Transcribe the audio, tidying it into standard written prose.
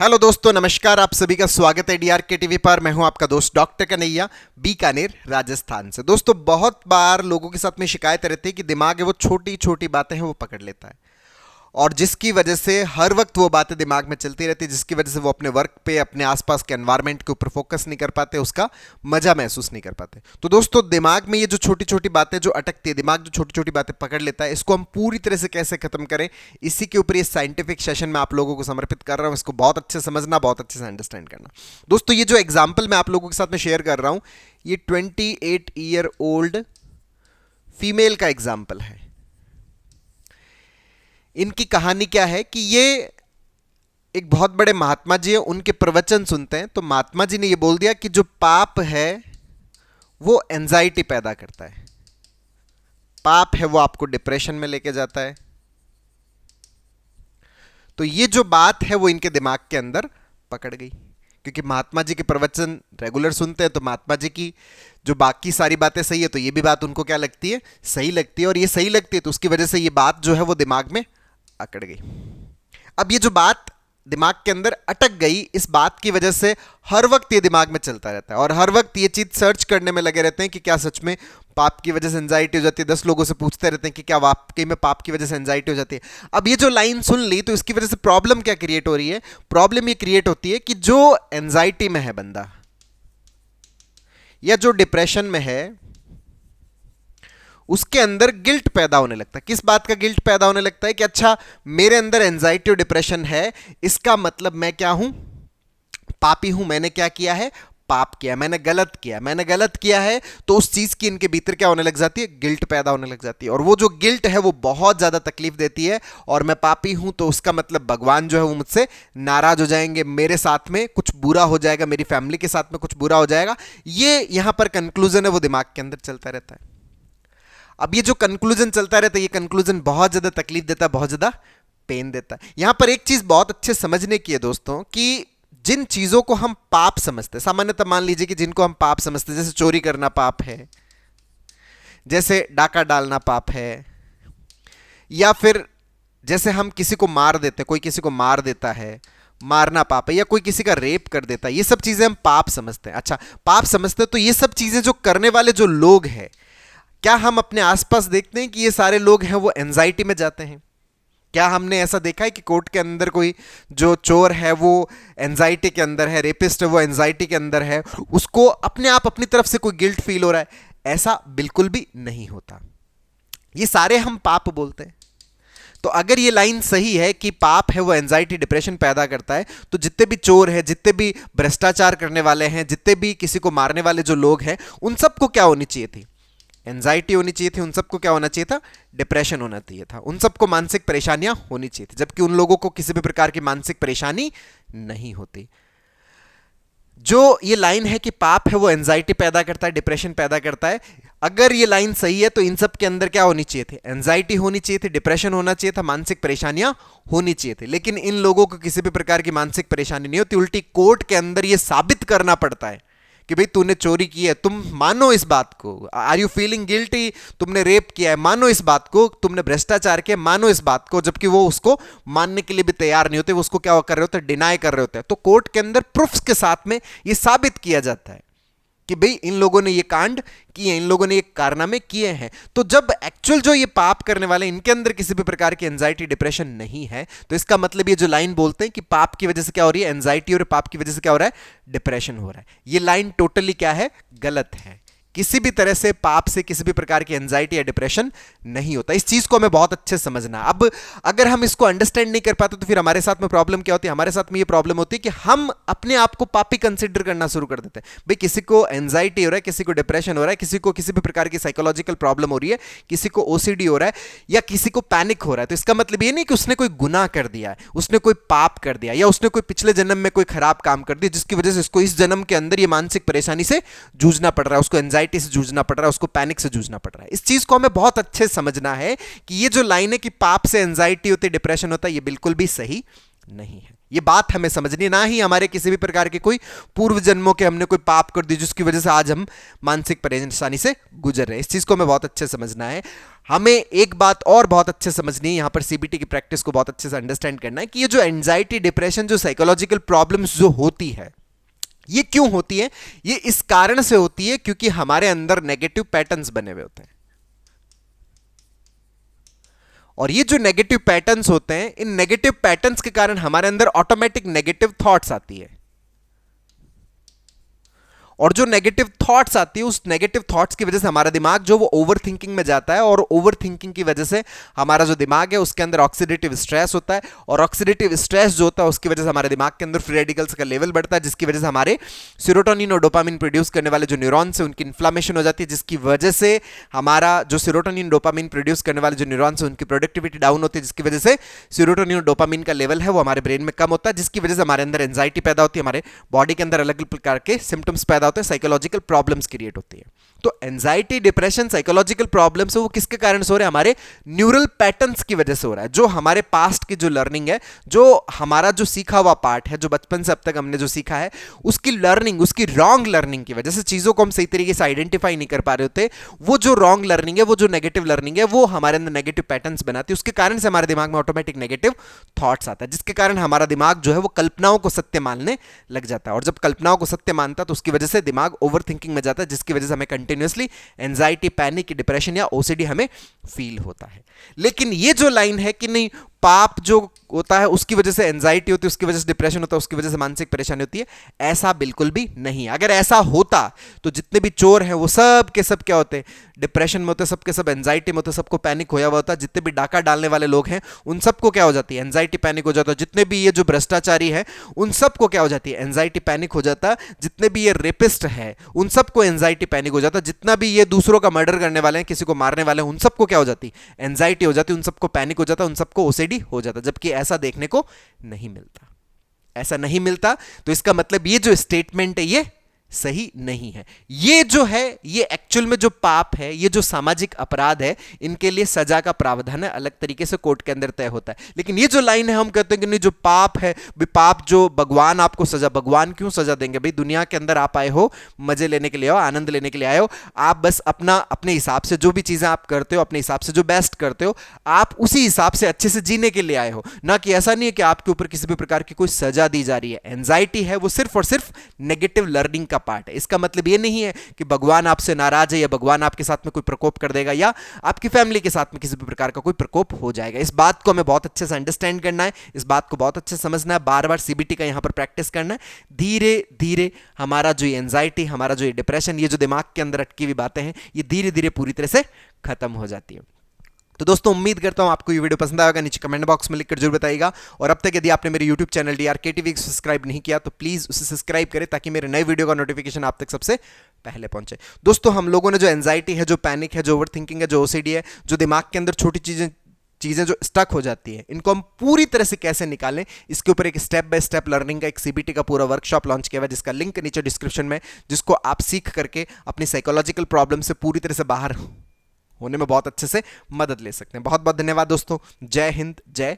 Hello दोस्तों, नमस्कार। आप सभी का स्वागत है डीआरके टीवी पर। मैं हूं आपका दोस्त डॉक्टर कन्हैया, बीकानेर, राजस्थान से। दोस्तों, बहुत बार लोगों के साथ में शिकायत रहती है कि दिमाग है वो छोटी छोटी बातें हैं वो पकड़ लेता है, और जिसकी वजह से हर वक्त वो बातें दिमाग में चलती रहती है, जिसकी वजह से वो अपने वर्क पे, अपने आसपास के एनवायरनमेंट के ऊपर फोकस नहीं कर पाते, उसका मजा महसूस नहीं कर पाते। तो दोस्तों, दिमाग में ये जो छोटी छोटी बातें जो अटकती है, दिमाग जो छोटी छोटी बातें पकड़ लेता है, इसको हम पूरी तरह से कैसे खत्म करें, इसी के ऊपर ये साइंटिफिक सेशन मैं आप लोगों को समर्पित कर रहा हूं। इसको बहुत अच्छे से समझना, बहुत अच्छे से अंडरस्टैंड करना। दोस्तों, ये जो एग्जाम्पल मैं आप लोगों के साथ में शेयर कर रहा हूं, ये 28 ईयर ओल्ड फीमेल का एग्जाम्पल है। इनकी कहानी क्या है कि ये एक बहुत बड़े महात्मा जी हैं, उनके प्रवचन सुनते हैं, तो महात्मा जी ने ये बोल दिया कि जो पाप है वो एंजाइटी पैदा करता है। पाप है वो आपको डिप्रेशन में लेके जाता है। तो ये जो बात है वो इनके दिमाग के अंदर पकड़ गई, क्योंकि महात्मा जी के प्रवचन रेगुलर सुनते हैं, तो महात्मा जी की जो बाकी सारी बातें सही है, तो ये भी बात उनको क्या लगती है, सही लगती है। और ये सही लगती है तो उसकी वजह से ये बात जो है वो दिमाग में अकड़ गई। अब ये जो बात दिमाग के अंदर अटक गई, इस बात की वजह से हर वक्त ये दिमाग में चलता रहता है, और हर वक्त ये चीज सर्च करने में लगे रहते हैं कि क्या सच में पाप की वजह से एंजाइटी हो जाती है। 10 लोगों से पूछते रहते हैं कि क्या वाकई में पाप की वजह से एंजाइटी हो जाती है। अब ये जो लाइन सुन ली, तो इसकी वजह से प्रॉब्लम क्या क्रिएट हो रही है? प्रॉब्लम ये क्रिएट होती है कि जो एंजाइटी में है बंदा, या जो डिप्रेशन में है, उसके अंदर गिल्ट पैदा होने लगता है। किस बात का गिल्ट पैदा होने लगता है? कि अच्छा, मेरे अंदर एंजाइटी और डिप्रेशन है, इसका मतलब मैं क्या हूं? पापी हूं। मैंने क्या किया है? पाप किया, मैंने गलत किया। मैंने गलत किया है तो उस चीज की इनके भीतर क्या होने लग जाती है? गिल्ट पैदा होने लग जाती है। और वो जो गिल्ट है वो बहुत ज्यादा तकलीफ देती है। और मैं पापी हूं तो उसका मतलब भगवान जो है वो मुझसे नाराज हो जाएंगे, मेरे साथ में कुछ बुरा हो जाएगा, मेरी फैमिली के साथ में कुछ बुरा हो जाएगा। ये यहां पर कंक्लूजन है वो दिमाग के अंदर चलता रहता है। अब ये जो कंक्लूजन चलता रहता है, ये कंक्लूजन बहुत ज्यादा तकलीफ देता है, बहुत ज्यादा पेन देता है। यहां पर एक चीज बहुत अच्छे समझने की है दोस्तों, कि जिन चीजों को हम पाप समझते हैं, सामान्यतः मान लीजिए कि जिनको हम पाप समझते हैं, जैसे चोरी करना पाप है, जैसे डाका डालना पाप है, या फिर जैसे हम किसी को मार देते हैं, कोई किसी को मार देता है, मारना पाप है, या कोई किसी का रेप कर देता है, ये सब चीजें हम पाप समझते हैं। अच्छा, पाप समझते हैं तो ये सब चीजें जो करने वाले जो लोग हैं, क्या हम अपने आसपास देखते हैं कि ये सारे लोग हैं वो एंजाइटी में जाते हैं? क्या हमने ऐसा देखा है कि कोर्ट के अंदर कोई जो चोर है वो एंजाइटी के अंदर है, रेपिस्ट है वो एंजाइटी के अंदर है, उसको अपने आप अपनी तरफ से कोई गिल्ट फील हो रहा है? ऐसा बिल्कुल भी नहीं होता। ये सारे हम पाप बोलते हैं। तो अगर ये लाइन सही है कि पाप है वो एंजाइटी डिप्रेशन पैदा करता है, तो जितने भी चोर हैं, जितने भी भ्रष्टाचार करने वाले हैं, जितने भी किसी को मारने वाले जो लोग हैं, उन सबको क्या होनी चाहिए थी? एंजाइटी होनी चाहिए थी। उन सबको क्या होना चाहिए था? डिप्रेशन होना चाहिए था। उन सबको मानसिक परेशानियां होनी चाहिए थी, जबकि उन लोगों को किसी भी प्रकार की मानसिक परेशानी नहीं होती। जो ये लाइन है कि पाप है वो एंजाइटी पैदा करता है, डिप्रेशन पैदा करता है, अगर ये लाइन सही है तो इन सब के अंदर क्या होनी चाहिए थी? एंजाइटी होनी चाहिए थी, डिप्रेशन होना चाहिए था, मानसिक परेशानियां होनी चाहिए थी। लेकिन इन लोगों को किसी भी प्रकार की मानसिक परेशानी नहीं होती। उल्टी कोर्ट के अंदर ये साबित करना पड़ता है कि भाई तूने चोरी की है, तुम मानो इस बात को। Are you feeling guilty? तुमने रेप किया है, मानो इस बात को। तुमने भ्रष्टाचार किया, मानो इस बात को। जबकि वो उसको मानने के लिए भी तैयार नहीं होते, वो उसको क्या कर रहे होते? डिनाई कर रहे होते हैं। तो कोर्ट के अंदर प्रूफ्स के साथ में ये साबित किया जाता है कि भाई इन लोगों ने ये कांड किए, इन लोगों ने ये कारनामे किए हैं। तो जब एक्चुअल जो ये पाप करने वाले, इनके अंदर किसी भी प्रकार की एंजाइटी डिप्रेशन नहीं है, तो इसका मतलब ये जो लाइन बोलते हैं कि पाप की वजह से क्या हो रही है? एंजाइटी, और पाप की वजह से क्या हो रहा है? डिप्रेशन हो रहा है। ये लाइन टोटली क्या है? गलत है। किसी भी तरह से पाप से किसी भी प्रकार की एंजाइटी या डिप्रेशन नहीं होता। इस चीज को हमें बहुत अच्छे से समझना। अब अगर हम इसको अंडरस्टैंड नहीं कर पाते तो फिर हमारे साथ में प्रॉब्लम क्या होती है? हमारे साथ में ये प्रॉब्लम होती है कि हम अपने आप को पापी कंसिडर करना शुरू कर देते हैं। भाई किसी को एंजाइटी हो रहा है, किसी को डिप्रेशन हो रहा है, किसी को किसी भी प्रकार की साइकोलॉजिकल प्रॉब्लम हो रही है, किसी को ओसीडी हो रहा है, या किसी को पैनिक हो रहा है, तो इसका मतलब ये नहीं कि उसने कोई गुनाह कर दिया है, उसने कोई पाप कर दिया, या उसने कोई पिछले जन्म में कोई खराब काम कर दिया जिसकी वजह से उसको इस जन्म के अंदर ये मानसिक परेशानी से जूझना पड़ रहा है, उसको एंजाइटी से जूझना पड़ रहा है, उसको पैनिक से जूझना पड़ रहा है। इस चीज को हमें बहुत अच्छे से समझना है कि ये जो लाइन है कि पाप से एंजाइटी होती है, डिप्रेशन होता है, ये बिल्कुल भी सही नहीं है। ये बात हमें समझनी, ना ही हमारे किसी भी प्रकार के कोई पूर्व जन्मों के हमने कोई पाप कर दी जिसकी वजह से आज हम मानसिक परेशानी से गुजर रहे हैं। इस चीज को हमें बहुत अच्छे से समझना है। हमें एक बात और बहुत अच्छे से समझनी है, यहां पर सीबीटी की प्रैक्टिस को बहुत अच्छे से अंडरस्टैंड करना है कि ये जो एंजाइटी, डिप्रेशन, जो साइकोलॉजिकल प्रॉब्लम्स जो होती है, ये क्यों होती है? ये इस कारण से होती है क्योंकि हमारे अंदर नेगेटिव पैटर्न्स बने हुए होते हैं। और ये जो नेगेटिव पैटर्न्स होते हैं, इन नेगेटिव पैटर्न्स के कारण हमारे अंदर ऑटोमेटिक नेगेटिव थॉट्स आती है। और जो नेगेटिव थॉट्स आती है, उस नेगेटिव थॉट्स की वजह से हमारा दिमाग जो वो ओवर थिंकिंग में जाता है, और ओवर थिंकिंग की वजह से हमारा जो दिमाग है उसके अंदर ऑक्सीडेटिव स्ट्रेस होता है, और ऑक्सीडेटिव स्ट्रेस जो होता है उसकी वजह से हमारे दिमाग के अंदर फ्री रेडिकल्स का लेवल बढ़ता है, जिसकी वजह से हमारे सेरोटोनिन और डोपामिन प्रोड्यूस करने वाले जो न्यूरॉन्स है उनकी इन्फ्लामेशन हो जाती है, जिसकी वजह से हमारा जो सेरोटोनिन डोपामिन प्रोड्यूस करने वाले जो न्यूरॉन्स है उनकी प्रोडक्टिविटी डाउन होती है, जिसकी वजह से सेरोटोनिन और डोपामिन का लेवल है वो हमारे ब्रेन में कम होता है, जिसकी वजह से हमारे अंदर एंजाइटी पैदा होती है, हमारे बॉडी के अंदर अलग अलग प्रकार के सिम्टम्स पैदा होते हैं, साइकोलॉजिकल प्रॉब्लम्स क्रिएट होती है। तो एंजाइटी, डिप्रेशन, साइकोलॉजिकल प्रॉब्लम्स है वो किसके कारण से हो रहे हैं? हमारे न्यूरल पैटर्न्स की वजह से हो रहा है। जो हमारे पास्ट की जो लर्निंग है, जो हमारा जो सीखा हुआ पार्ट है, जो बचपन से अब तक हमने जो सीखा है, उसकी लर्निंग, उसकी रॉन्ग लर्निंग की वजह से चीजों को हम सही तरीके से आइडेंटिफाई नहीं कर पा रहे होते। वो जो रॉन्ग लर्निंग है, वो जो नेगेटिव लर्निंग है, वो हमारे अंदर नेगेटिव पैटर्न्स बनाती है। उसके कारण से हमारे दिमाग में ऑटोमेटिक नेगेटिव थॉट्स आता है, जिसके कारण हमारा दिमाग जो है वो कल्पनाओं को सत्य मानने लग जाता है। और जब कल्पनाओं को सत्य मानता है तो उसकी वजह से दिमाग ओवर थिंकिंग में जाता है, जिसकी वजह से हमें कंटिन्यूअसली एंजाइटी, पैनिक, डिप्रेशन या ओसीडी हमें फील होता है। लेकिन ये जो लाइन है कि नहीं, पाप जो होता है उसकी वजह से एंजाइटी होती है, उसकी वजह से डिप्रेशन होता है, उसकी वजह से मानसिक परेशानी होती है, ऐसा बिल्कुल भी नहीं है। अगर ऐसा होता तो जितने भी चोर हैं वो सब के सब क्या होते? डिप्रेशन में होते, सबके सब एंजाइटी में होते, सबको पैनिक होया हुआ होता। जितने भी डाका डालने वाले लोग हैं उन सबको क्या हो जाती है? एंजाइटी, पैनिक हो जाता है। जितने भी ये जो भ्रष्टाचारी है उन सबको क्या हो जाती है? एंजाइटी, पैनिक हो जाता। जितने भी ये रेपिस्ट है उन सबको एंजाइटी, पैनिक हो जाता। जितना भी ये दूसरों का मर्डर करने वाले हैं, किसी को मारने वाले हैं, उन सबको क्या हो जाती? एंजाइटी हो जाती, उन सबको पैनिक हो जाता, उन सबको ओसीडी हो जाता। जबकि ऐसा देखने को नहीं मिलता। ऐसा नहीं मिलता, तो इसका मतलब ये जो स्टेटमेंट है ये सही नहीं है। ये जो है, ये एक्चुअल में जो पाप है, ये जो सामाजिक अपराध है, इनके लिए सजा का प्रावधान है, अलग तरीके से कोर्ट के अंदर तय होता है। लेकिन ये जो लाइन है, हम कहते हैं कि नहीं, जो पाप है, पाप जो भगवान आपको सजा, भगवान क्यों सजा देंगे भाई? दुनिया के अंदर आप आए हो मजे लेने के लिए, हो आनंद लेने के लिए आए हो। आप बस अपने हिसाब से जो भी चीजें आप करते हो, अपने हिसाब से जो बेस्ट करते हो, आप उसी हिसाब से अच्छे से जीने के लिए आए हो। ना कि ऐसा नहीं है कि आपके ऊपर किसी भी प्रकार की कोई सजा दी जा रही है। एंजाइटी है वो सिर्फ और सिर्फ नेगेटिव लर्निंग का पार्ट है। इसका मतलब यह नहीं है कि भगवान आपसे नाराज है, या भगवान आपके साथ में कोई प्रकोप कर देगा, या आपकी फैमिली के साथ में किसी भी प्रकार का कोई प्रकोप हो जाएगा। इस बात को हमें बहुत अच्छे से अंडरस्टैंड करना है, इस बात को बहुत अच्छे से समझना है, बार बार सीबीटी का यहां पर प्रैक्टिस करना है। धीरे धीरे हमारा जो एंजाइटी, हमारा जो डिप्रेशन, ये जो दिमाग के अंदर अटकी हुई बातें हैं, ये धीरे धीरे पूरी तरह से खत्म हो जाती है। तो दोस्तों, उम्मीद करता हूं आपको ये वीडियो पसंद आएगा। नीचे कमेंट बॉक्स में लिखकर जरूर बताइएगा। और अब तक यदि आपने मेरे YouTube चैनल DRK TV को सब्सक्राइब नहीं किया तो प्लीज उसे सब्सक्राइब करें, ताकि मेरे नए वीडियो का नोटिफिकेशन आप तक सबसे पहले पहुंचे। दोस्तों, हम लोगों ने जो एंजाइटी है, जो पैनिक है, जो ओवर थिंकिंग है, जो ओसीडी है, जो दिमाग के अंदर छोटी चीजें जो स्टक हो जाती हैं, इनको हम पूरी तरह से कैसे निकालें, इसके ऊपर एक स्टेप बाय स्टेप लर्निंग का एक सीबीटी का पूरा वर्कशॉप लॉन्च किया हुआ है, जिसका लिंक नीचे डिस्क्रिप्शन में, जिसको आप सीख करके अपनी साइकोलॉजिकल प्रॉब्लम से पूरी तरह से बाहर होने में बहुत अच्छे से मदद ले सकते हैं। बहुत बहुत धन्यवाद दोस्तों। जय हिंद, जय